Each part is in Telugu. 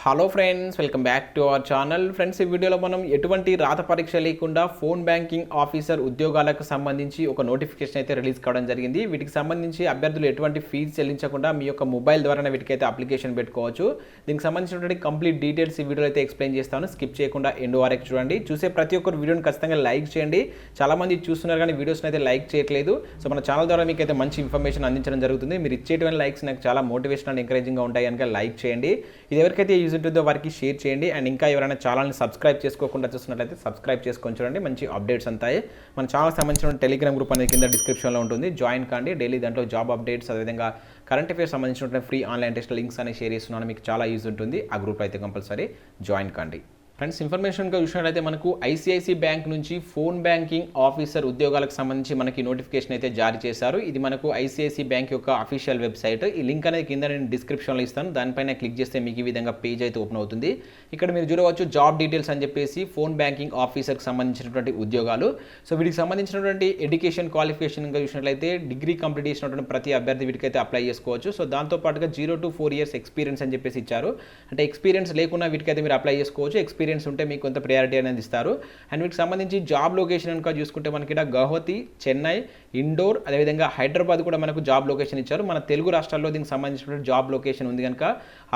Hello friends, welcome back to our channel. Friends, ఈ వీడియోలో మనం ఎటువంటి రాత పరీక్ష లేకుండా ఫోన్ బ్యాంకింగ్ ఆఫీసర్ ఉద్యోగాలకు సంబంధించి ఒక నోటిఫికేషన్ అయితే రిలీజ్ కావడం జరిగింది. వీటికి సంబంధించి అభ్యర్థులు ఎటువంటి ఫీజు చెల్లించకుండా మీ యొక్క మొబైల్ ద్వారానే వీటికైతే అప్లికేషన్ పెట్టుకోవచ్చు. దీనికి సంబంధించినటువంటి కంప్లీట్ డీటెయిల్స్ ఈ వీడియోలో అయితే ఎక్స్ప్లెయిన్ చేస్తాను. స్కిప్ చేయకుండా ఎండ్ వరకు చూడండి. చూసే ప్రతి ఒక్కరు వీడియోని ఖచ్చితంగా లైక్ చేయండి. చాలామంది చూస్తున్నారు కానీ వీడియోస్ని అయితే లైక్ చేయట్లేదు. సో మన ఛానల్ ద్వారా మీకు అయితే మంచి ఇన్ఫర్మేషన్ అందించడం జరుగుతుంది. మీరు ఇచ్చేటువంటి లైక్స్ నాకు చాలా మోటివేషన్ అండ్ ఎంకరేజింగ్గా ఉంటాయి కనుక లైక్ చేయండి. ఇది ఎవరికైతే యూజ్ ఉంటుందో వారికి షేర్ చేయండి. అండ్ ఇంకా ఎవరైనా ఛానల్ని సబ్స్క్రైబ్ చేసుకోకుండా చూస్తున్నట్లయితే సబ్స్క్రైబ్ చేసుకొని చూడండి. మంచి అప్డేట్స్ అంతాయి. మన ఛానల్కి సంబంధించిన టెలిగ్రామ్ గ్రూప్ అనేది కింద డిస్క్రిప్షన్లో ఉంటుంది. జాయిన్ కాండి. డైలీ దాంట్లో జాబ్ అప్డేట్స్, అదేవిధంగా కరెంట్ అఫేర్స్ సంబంధించిన ఫ్రీ ఆన్లైన్ టెస్ట్ లింక్స్ అనేవి షేర్ చేస్తున్నాను. మీకు చాలా యూజ్ ఉంటుంది. ఆ గ్రూప్లో అయితే కంపల్సరీ జాయిన్ కాండి. ఫ్రెండ్స్, ఇన్ఫర్మేషన్గా చూసినట్లయితే మనకు ఐసిఐసిఐ బ్యాంక్ నుంచి ఫోన్ బ్యాంకింగ్ ఆఫీసర్ ఉద్యోగాలకు సంబంధించి మనకి నోటిఫికేషన్ అయితే జారీ చేశారు. ఇది మనకు ఐసిఐసిఐ బ్యాంక్ యొక్క అఫీషియల్ వెబ్సైట్. ఈ లింక్ అనేది కింద నేను డిస్క్రిప్షన్లో ఇస్తాను. దానిపైన క్లిక్ చేస్తే మీకు ఈ విధంగా పేజ్ అయితే ఓపెన్ అవుతుంది. ఇక్కడ మీరు చూడవచ్చు జాబ్ డీటెయిల్స్ అని చెప్పేసి ఫోన్ బ్యాంకింగ్ ఆఫీసర్కి సంబంధించినటువంటి ఉద్యోగాలు. సో వీటికి సంబంధించినటువంటి ఎడ్యుకేషన్ క్వాలిఫికేషన్గా చూసినట్లయితే డిగ్రీ కంప్లీట్ చేసినటువంటి ప్రతి అభ్యర్థి వీటికైతే అప్లై చేసుకోవచ్చు. సో దాంతోపాటుగా 0 to 4 years ఎక్స్పీరియన్స్ అని చెప్పేసి ఇచ్చారు. అంటే ఎక్స్పీరియన్స్ లేకుండా వీటికైతే మీరు అప్లై చేసుకోవచ్చు. ఎక్స్పీరియన్స్ ఉంటే మీకు కొంత ప్రయారిటీ అనేది ఇస్తారు. అండ్ వీటికి సంబంధించి జాబ్ లొకేషన్ కనుక చూసుకుంటే మనకి ఇక్కడ గౌహతి, చెన్నై, ఇండోర్, అదేవిధంగా హైదరాబాద్ కూడా మనకు జాబ్ లొకేషన్ ఇచ్చారు. మన తెలుగు రాష్ట్రాల్లో దీనికి సంబంధించినటువంటి జాబ్ లొకేషన్ ఉంది కనుక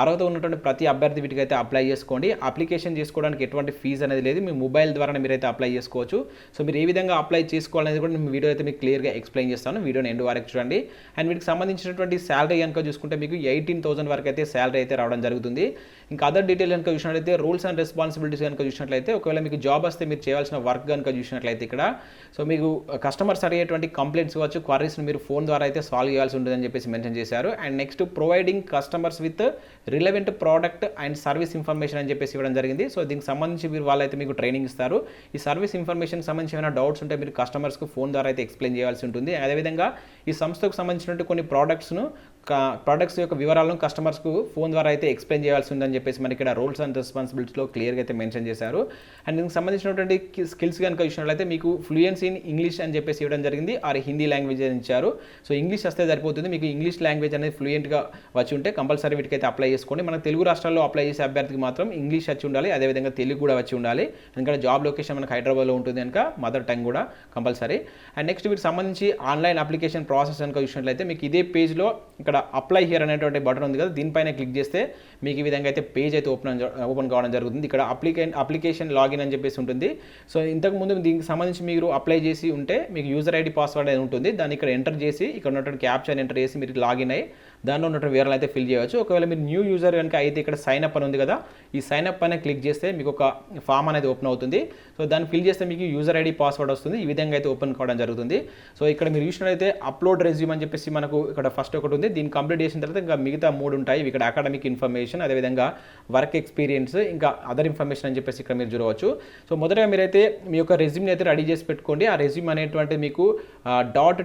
అర్హత ఉన్నటువంటి ప్రతి అభ్యర్థి వీటికైతే అప్లై చేసుకోండి. అప్లికేషన్ చేసుకోవడానికి ఎటువంటి ఫీజు అనేది లేదు. మీ మొబైల్ ద్వారా మీరైతే అప్లై చేసుకోవచ్చు. సో మీరు ఏ విధంగా అప్లై చేసుకోవాలనేది కూడా నేను వీడియో అయితే మీకు క్లియర్గా ఎక్స్ప్లెయిన్ చేస్తాను. వీడియోని ఎండ్ వరకు చూడండి. అండ్ వీటికి సంబంధించినటువంటి శాలరీ కనుక చూసుకుంటే మీకు 18,000 వరకు అయితే శాలరీ అయితే రావడం జరుగుతుంది. ఇంకా అదర్ డీటెయిల్ కనుక చూసినట్లయితే రూల్స్ అండ్ రెస్పాన్సిబిలిటీస్ కనుక చూసినట్లయితే ఒకవేళ మీకు జాబ్ వస్తే మీరు చేయాల్సిన వర్క్ కనుక చూసినట్లయితే ఇక్కడ సో మీకు కస్టమర్స్ అడిగేటువంటి కంప్లైంట్స్ కావచ్చు, క్వరీస్ని మీరు ఫోన్ ద్వారా అయితే సాల్వ్ చేయాల్సి ఉంటుందని చెప్పేసి మెన్షన్ చేశారు. And next providing customers with relevant product and service information అని చెప్పేసి ఇవ్వడం జరిగింది. సో దీనికి సంబంధించి మీరు వాళ్ళైతే మీకు ట్రైనింగ్ ఇస్తారు. ఈ సర్వీస్ ఇన్ఫర్మేషన్ సంబంధించి ఏమైనా డౌట్స్ ఉంటే మీరు కస్టమర్స్కు ఫోన్ ద్వారా అయితే ఎక్స్ప్లెయిన్ చేయాల్సి ఉంటుంది. అదేవిధంగా ఈ సంస్థకు సంబంధించినటువంటి కొన్ని ప్రోడక్ట్స్ యొక్క వివరాలను కస్టమర్స్కు ఫోన్ ద్వారా అయితే ఎక్స్ప్లెయిన్ చేయాల్సి ఉందని చెప్పేసి మనకి ఇక్కడ రూల్స్ అండ్ రెస్పాన్సిబిలిటీస్లో క్లియర్గా అయితే మెన్షన్ చేశారు. అండ్ దీనికి సంబంధించినటువంటి స్కిల్స్ కనుక చూసినట్లయితే మీకు ఫ్లూయెన్సీ ఇన్ ఇంగ్లీష్ అని చెప్పేసి ఇవ్వడం జరిగింది. ఆర్ హిందీ లాంగ్వేజ్ అని ఇచ్చారు. సో ఇంగ్లీష్ వస్తే సరిపోతుంది. మీకు ఇంగ్లీష్ లాంగ్వేజ్ అనేది ఫ్లూయెంట్గా వచ్చి ఉంటే కంపల్సరీ వీటికైతే అప్లై చేసుకోండి. మన తెలుగు రాష్ట్రాల్లో అప్లై చేసే అభ్యర్థికి మాత్రం ఇంగ్లీష్ వచ్చి ఉండాలి, అదేవిధంగా తెలుగు కూడా వచ్చి ఉండాలి. ఎందుకంటే జాబ్ లొకేషన్ మనకు హైదరాబాద్లో ఉంటుంది కనుక మదర్ టంగ్ కూడా కంపల్సరీ. అండ్ నెక్స్ట్ వీటికి సంబంధించి ఆన్లైన్ అప్లికేషన్ ప్రాసెస్ కనుక చూసినట్లయితే మీకు ఇదే పేజ్లో ఇక్కడ అప్లై హియర్ అనేటువంటి బటన్ ఉంది కదా, దీనిపైన క్లిక్ చేస్తే మీకు ఈ విధంగా అయితే పేజ్ అయితే ఓపెన్ కావడం జరుగుతుంది. ఇక్కడ అప్లికేషన్ లాగిన్ అని చెప్పేసి ఉంటుంది. సో ఇంతకుముందు దీనికి సంబంధించి మీరు అప్లై చేసి ఉంటే మీకు యూజర్ ఐడి పాస్వర్డ్ అనేది ఉంటుంది. దాన్ని ఇక్కడ ఎంటర్ చేసి ఇక్కడ ఉన్నటువంటి క్యాప్చర్ ఎంటర్ చేసి మీరు లాగిన్ అయ్యి దానిలో ఉన్నటువంటి వివరాలు అయితే ఫిల్ చేయవచ్చు. ఒకవేళ మీరు న్యూ యూజర్ కనుక అయితే ఇక్కడ సైన్ అప్ అని ఉంది కదా, ఈ సైన్ అప్ పైన క్లిక్ చేస్తే మీకు ఒక ఫామ్ అనేది ఓపెన్ అవుతుంది. సో దాన్ని ఫిల్ చేస్తే మీకు యూజర్ ఐడి పాస్వర్డ్ వస్తుంది. ఈ విధంగా అయితే ఓపెన్ కావడం జరుగుతుంది. సో ఇక్కడ మీరు చూసినట్లయితే అప్లోడ్ రెజ్యూమ్ అని చెప్పేసి మనకు ఇక్కడ ఫస్ట్ ఒకటి ఉంది. దీన్ని కంప్లీట్ చేసిన తర్వాత ఇంకా మిగతా 3 ఉంటాయి. ఇక్కడ అకాడమిక్ ఇన్ఫర్మేషన్, అదేవిధంగా వర్క్ ఎక్స్పీరియన్స్, ఇంకా అదర్ ఇన్ఫర్మేషన్ అని చెప్పేసి ఇక్కడ మీరు చూడవచ్చు. సో మొదటగా మీరైతే మీ యొక్క రెజ్యూమ్ని అయితే రెడీ చేసి పెట్టుకోండి. ఆ రెజ్యూమ్ అనేటువంటి మీకు .doc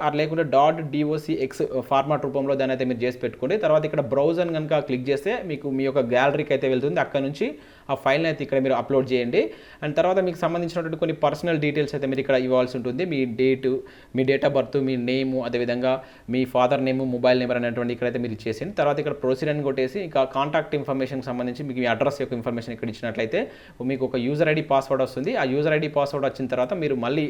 ఆర్ లేకుంటే .docx ఫార్మాట్ రూపంలో దాన్ని అయితే మీరు చేసి పెట్టుకోండి. తర్వాత ఇక్కడ బ్రౌజ్ అని కనుక క్లిక్ చేస్తే మీకు మీ యొక్క గ్యాలరీకి అయితే వెళ్తుంది. అక్కడ నుంచి ఆ ఫైల్ని అయితే ఇక్కడ మీరు అప్లోడ్ చేయండి. అండ్ తర్వాత మీకు సంబంధించినటువంటి కొన్ని పర్సనల్ డీటెయిల్స్ అయితే మీరు ఇక్కడ ఇవ్వాల్సి ఉంటుంది. మీ డేట్ ఆఫ్ బర్త్, మీ నేము, అదేవిధంగా మీ ఫాదర్ నేము, మొబైల్ నెంబర్ అనేటువంటి ఇక్కడైతే మీరు ఇచ్చేసింది. తర్వాత ఇక్కడ ప్రొసీడ్ అని కొట్టేసి ఇంకా కాంటాక్ట్ ఇన్ఫర్మేషన్కి సంబంధించి మీకు మీ అడ్రస్ యొక్క ఇన్ఫర్మేషన్ ఇక్కడ ఇచ్చినట్లయితే మీకు ఒక యూజర్ ఐడి పాస్వర్డ్ వస్తుంది. ఆ యూజర్ ఐడి పాస్వర్డ్ వచ్చిన తర్వాత మీరు మళ్ళీ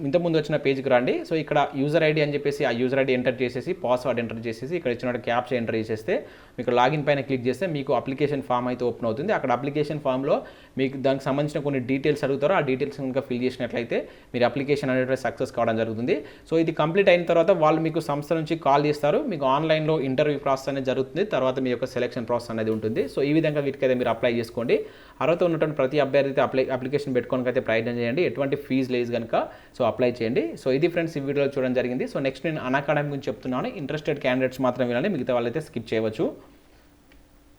ఇంతకుముందు వచ్చిన పేజ్కి రండి. సో ఇక్కడ యూజర్ ఐడి అని చెప్పేసి ఆ యూజర్ ఐడి ఎంటర్ చేసేసి పాస్వర్డ్ ఎంటర్ చేసేసి ఇక్కడ ఇచ్చిన క్యాప్చర్ ఎంటర్ చేసేస్తే మీకు లాగిన్ పైన క్లిక్ చేస్తే మీకు అప్లికేషన్ ఫామ్ అయితే ఓపెన్ అవుతుంది. అక్కడ అప్లికేషన్ ఫామ్లో మీకు దానికి సంబంధించిన కొన్ని డీటెయిల్స్ అడుగుతారో ఆ డీటెయిల్స్ కనుక ఫిల్ చేసినట్లయితే మీరు అప్లికేషన్ అనేది సక్సెస్ కావడం జరుగుతుంది. సో ఇది కంప్లీట్ అయిన తర్వాత వాళ్ళు మీకు సంస్థ నుంచి కాల్ చేస్తారు. మీకు ఆన్లైన్లో ఇంటర్వ్యూ ప్రాసెస్ అనేది జరుగుతుంది. తర్వాత మీ యొక్క సెలక్షన్ ప్రాసెస్ అనేది ఉంటుంది. సో ఈ విధంగా వీటికైతే మీరు అప్లై చేసుకోండి. అర్హత ఉన్నటువంటి ప్రతి అభ్యర్థి అయితే అప్లికేషన్ పెట్టుకోవడానికి అయితే ప్రయత్నం చేయండి. ఎటువంటి ఫీజు లేదు కనుక సో అప్లై చేయండి. సో ఇది ఫ్రెండ్స్ ఈ వీడియోలో చూడడం జరిగింది. సో నెక్స్ట్ నేను అన్అకాడమీ గురించి చెప్తున్నాను. ఇంట్రెస్టెడ్ క్యాండిడేట్స్ మాత్రం వినాలి, మిగతా వాళ్ళైతే స్కిప్ చేయవచ్చు.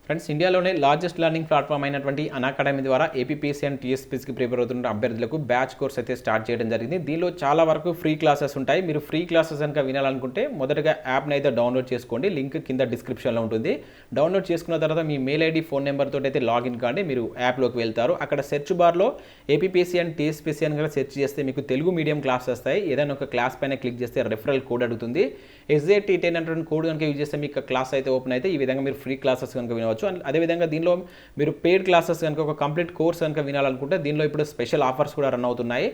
ఫ్రెండ్స్, ఇండియాలోనే లార్జెస్ట్ లెర్నింగ్ ప్లాట్ఫామ్ అయినటువంటి అన్అకాడమీ ద్వారా ఏపీపీఎస్సీ అండ్ టీఎస్పీఎస్సీకి ప్రిపేర్ అవుతున్న అభ్యర్థులకు బ్యాచ్ కోర్స్ అయితే స్టార్ట్ చేయడం జరిగింది. దీనిలో చాలా వరకు ఫ్రీ క్లాసెస్ ఉంటాయి. మీరు ఫ్రీ క్లాసెస్ కనుక వినాలనుకుంటే మొదటగా యాప్ని అయితే డౌన్లోడ్ చేసుకోండి. లింక్ కింద డిస్క్రిప్షన్లో ఉంటుంది. డౌన్లోడ్ చేసుకున్న తర్వాత మీ మెయిల్ ఐడి, ఫోన్ నెంబర్ తోటి అయితే లాగిన్ కాండి. మీరు యాప్లోకి వెళ్తారు. అక్కడ సెర్చ్ బార్లో ఏపీపీఎస్సీ అండ్ టీఎస్పీఎస్సీ అని కూడా సెర్చ్ చేస్తే మీకు తెలుగు మీడియం క్లాస్ వస్తాయి. ఏదైనా ఒక క్లాస్ పైన క్లిక్ చేస్తే రెఫరల్ కోడ్ అడుగుతుంది. SJT10 అనేటువంటి కోడ్ కనుక యూజ్ చేస్తే మీకు క్లాస్ అయితే ఓపెన్ అయితే ఈ విధంగా మీరు ఫ్రీ క్లాసెస్ కనుక వినవచ్చు. అండ్ అదేవిధంగా దీనిలో మీరు పెయిడ్ క్లాసెస్ కనుక ఒక కంప్లీట్ కోర్స్ కనుక వినాలనుకుంటే దీనిలో ఇప్పుడు స్పెషల్ ఆఫర్స్ కూడా రన్ అవుతున్నాయి.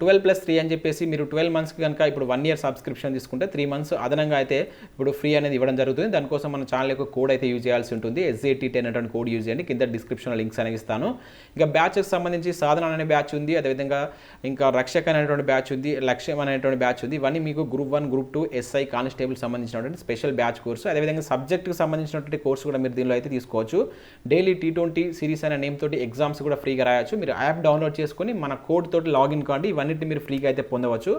12+3 అని చెప్పేసి మీరు 12 మంత్స్కి కనుక ఇప్పుడు 1 year సబ్స్క్రిప్షన్ తీసుకుంటే 3 months అదనంగా అయితే ఇప్పుడు ఫ్రీ అనేది ఇవ్వడం జరుగుతుంది. దానికోసం మన ఛానల్ యొక్క కోడ్ అయితే యూజ్ చేయాల్సి ఉంటుంది. SJT10 అనేటువంటి కోడ్ యూజ్ చేయండి. కింద డిస్క్రిప్షన్లో లింక్స్ అనేవి ఇస్తాను. ఇంకా బ్యాచెస్ సంబంధించి సాధన అనే బ్యాచ్ ఉంది, అదేవిధంగా ఇంకా రక్షక అనేటువంటి బ్యాచ్ ఉంది, లక్ష్యం అనేటువంటి బ్యాచ్ ఉంది. ఇవన్నీ మీకు గ్రూప్ 1, గ్రూప్ 2, SI కానిస్టేబుల్ సంబంధించినటువంటి స్పెషల్ బ్యాచ్ కోర్సు. అదేవిధంగా సబ్జెక్ట్కి సంబంధించినటువంటి కోర్సు కూడా మీరు దీనిలో అయితే తీసుకోవచ్చు. డైలీ T20 సిరీస్ అనే నేమ్ తోటి ఎగ్జామ్స్ కూడా ఫ్రీగా రాయొచ్చు. మీరు యాప్ డౌన్లోడ్ చేసుకొని మన కోడ్ తోటి లాగిన్ కాండి. ఇవన్నిటిని మీరు ఫ్రీగా అయితే పొందవచ్చు.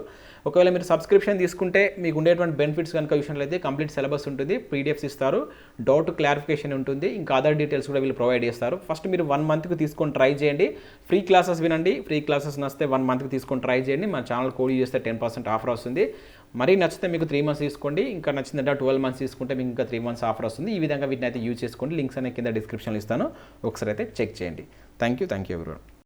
ఒకవేళ మీరు సబ్స్క్రిప్షన్ తీసుకుంటే మీకు ఉండేటువంటి బెనిఫిట్స్ కనుక విషయంలో అయితే కంప్లీట్ సిలబస్ ఉంటుంది, PDFs ఇస్తారు, డౌట్ క్లారిఫికేషన్ ఉంటుంది, ఇంకా అదర్ డీటెయిల్స్ కూడా వీళ్ళు ప్రొవైడ్ చేస్తారు. ఫస్ట్ మీరు 1 monthకి తీసుకొని ట్రై చేయండి. ఫ్రీ క్లాసెస్ వినండి. ఫ్రీ క్లాసెస్ నచ్చితే 1 monthకి తీసుకొని ట్రై చేయండి. మన ఛానల్ కోడ్ చేస్తే 10% ఆఫర్ వస్తుంది. మరీ నచ్చితే మీకు 3 months తీసుకోండి. ఇంకా నచ్చిందంటే 12 months తీసుకుంటే మీకు ఇంకా 3 months ఆఫర్ వస్తుంది. ఈ విధంగా వీటిని అయితే యూజ్ చేసుకోండి. లింక్స్ అనేది కింద డిస్క్రిప్షన్లో ఇస్తాను. ఒకసారి అయితే చెక్ చేయండి. Thank you everyone.